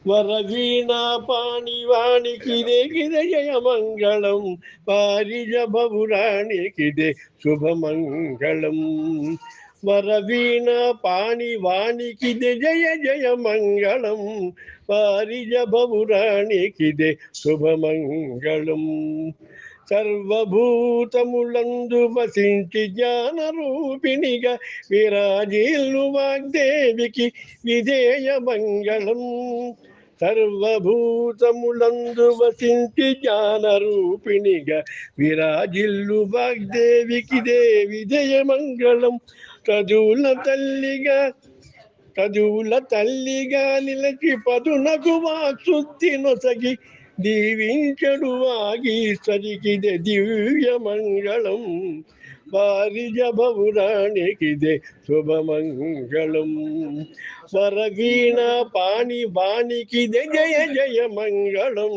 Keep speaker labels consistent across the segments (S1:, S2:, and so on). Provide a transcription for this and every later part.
S1: వరవీణా పాణివాణికిదే జయమంగళం, పారిజ భవురాణికిదే శుభమంగళం. వరవీణ పాణివాణికిదే జయమంగళం, పారిజ భవురాణికిదే శుభమంగళం. సర్వభూతములందు వసించి జ్ఞాన రూపిణిగా విరాజిల్లు వాగ్దేవికి విధేయ మంగళం. సర్వభూతములందు వసించి జ్ఞాన రూపిణిగా విరాజిల్లు వాగ్దేవికి దే విధేయ మంగళం. చదువుల తల్లిగా నిలచి పదునకు వాక్శుద్ధి నొసగి దీవించడు వాగీశ్వరికిదే దివ్య మంగళం, పారిజ భవురాణికిదే శుభమంగళం. వరవీణ పాణివాణికిదే జయ మంగళం.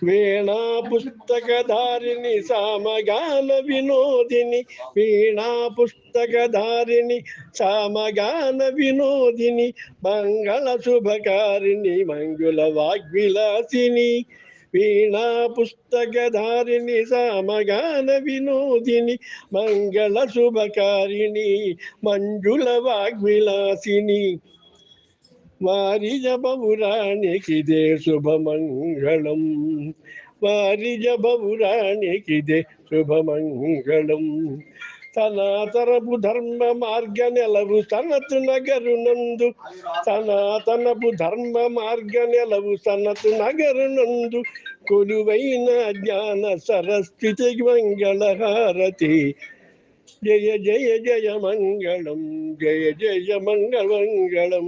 S1: వీణా పుస్తకధారిణి సామగాన వినోదిని, వీణా పుస్తకధారిణి సామగాన వినోదిని, మంగళ శుభకారిణి మంగుళ వాగ్విలాసిని. వీణా పుస్తకధారిణి సామగాన వినోదిని, మంగళ శుభకారిణి మంజుల వాగ్విలాసిని. వారిజ భవురాణికిదే శుభమంగళం, వారిజ భవురాణికిదే శుభమంగళం. సనాతనపు ధర్మ మార్గ నెలవు సనతు నగరునందు, సనాతనపు ధర్మ మార్గ నెలవు సనతు నగరునందు, కొలువైన జ్ఞాన సరస్వతి మంగళహారతి. జయ జయ జయ మంగళం, జయ జయ మంగళం.